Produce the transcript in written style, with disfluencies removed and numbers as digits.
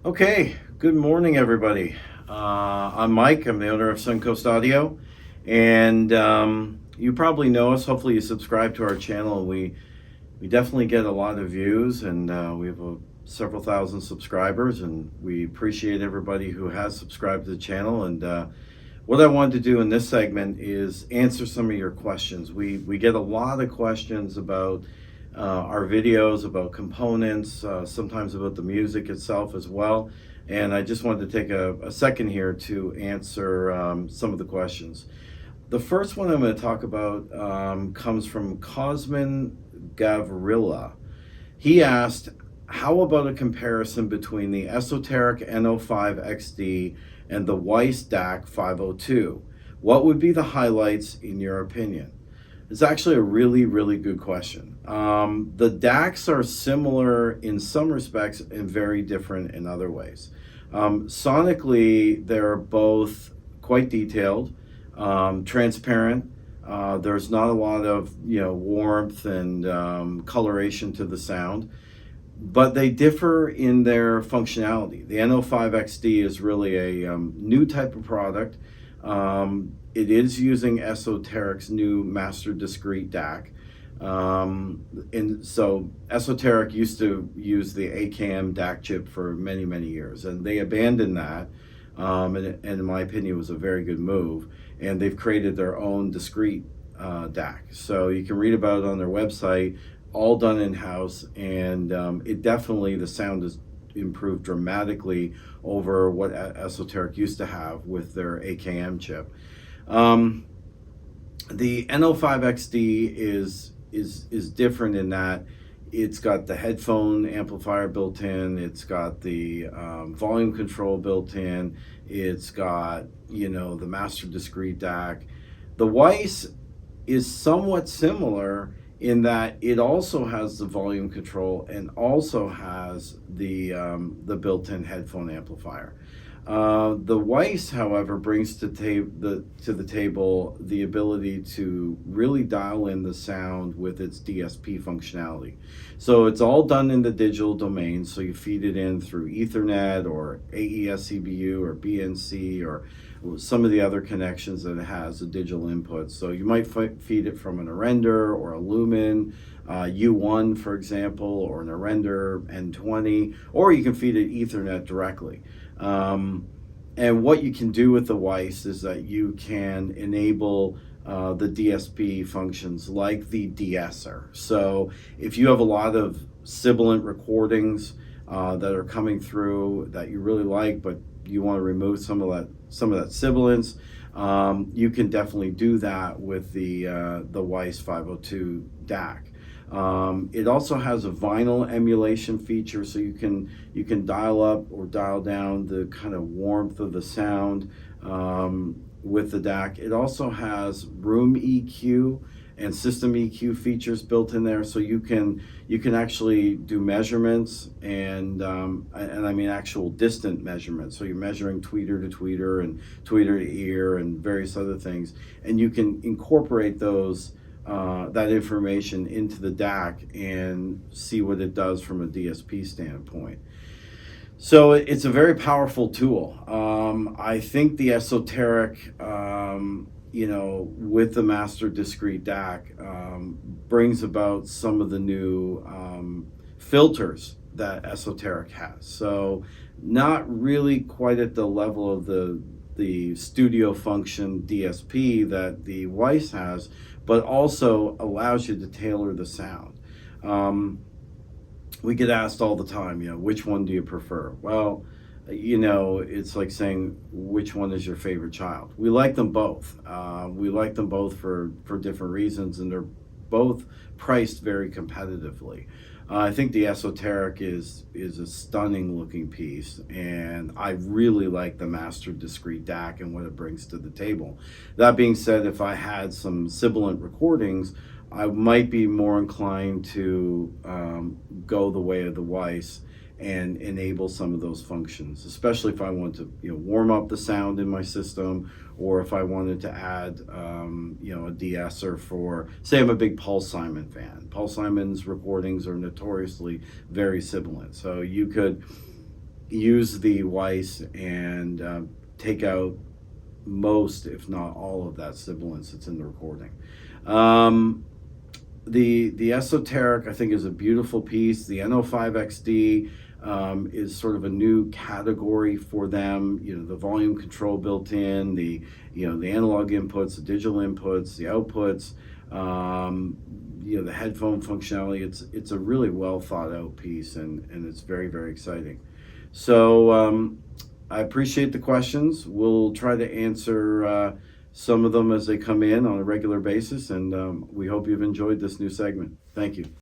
Okay, good morning, everybody. I'm Mike. I'm the owner of Suncoast Audio, and you probably know us. Hopefully, you subscribe to our channel. We definitely get a lot of views, and we have several thousand subscribers, and we appreciate everybody who has subscribed to the channel. And what I wanted to do in this segment is answer some of your questions. We get a lot of questions about our videos, about components, sometimes about the music itself as well. And I just wanted to take a second here to answer some of the questions. The first one I'm going to talk about comes from Cosmin Gavrila. He asked, how about a comparison between the Esoteric N-05XD and the Weiss DAC 502? What would be the highlights in your opinion? It's actually a really, really good question. The DACs are similar in some respects and very different in other ways. Sonically, they're both quite detailed, transparent. There's not a lot of warmth and coloration to the sound, but they differ in their functionality. The N-05XD is really a new type of product. It is using Esoteric's new Master Discrete DAC. And so Esoteric used to use the AKM DAC chip for many, many years, and they abandoned that. And in my opinion, it was a very good move. And they've created their own discrete DAC. So you can read about it on their website, all done in-house, and it definitely, the sound is improved dramatically over what Esoteric used to have with their AKM chip. The N-05XD is different in that it's got the headphone amplifier built in, it's got the volume control built in, it's got the Master Discrete DAC. The Weiss is somewhat similar in that it also has the volume control and also has the built-in headphone amplifier. The Weiss, however, brings to the table the ability to really dial in the sound with its DSP functionality. So it's all done in the digital domain, so you feed it in through Ethernet or AES-CBU or BNC or some of the other connections that it has, the digital inputs. So you might feed it from an Arender or a Lumen, U1 for example, or an Arender N20, or you can feed it Ethernet directly. And what you can do with the Weiss is that you can enable the DSP functions like the de-esser. So if you have a lot of sibilant recordings that are coming through that you really like, but you want to remove some of that sibilance, you can definitely do that with the Weiss 502 DAC. It also has a vinyl emulation feature, so you can dial up or dial down the kind of warmth of the sound with the DAC. It also has room EQ and system EQ features built in there, so you can actually do measurements and I mean actual distant measurements. So you're measuring tweeter to tweeter and tweeter to ear and various other things, and you can incorporate those that information into the DAC and see what it does from a DSP standpoint. So it's a very powerful tool. I think the Esoteric, with the Master Discrete DAC, brings about some of the new filters that Esoteric has. So not really quite at the level of the studio function DSP that the Weiss has, but also allows you to tailor the sound. We get asked all the time, which one do you prefer? Well, it's like saying, which one is your favorite child? We like them both. We like them both for different reasons, and they're both priced very competitively. I think the Esoteric is a stunning looking piece, and I really like the Master Discrete DAC and what it brings to the table. That being said, if I had some sibilant recordings, I might be more inclined to go the way of the Weiss and enable some of those functions, especially if I want to warm up the sound in my system, or if I wanted to add a de-esser for, say I'm a big Paul Simon fan. Paul Simon's recordings are notoriously very sibilant, so you could use the Weiss and take out most, if not all, of that sibilance that's in the recording. The Esoteric, I think, is a beautiful piece. The N-05XD is sort of a new category for them. You know, the volume control built in, the analog inputs, the digital inputs, the outputs, the headphone functionality. It's a really well thought out piece, and it's very, very exciting. So I appreciate the questions. We'll try to answer some of them as they come in on a regular basis, and we hope you've enjoyed this new segment. Thank you.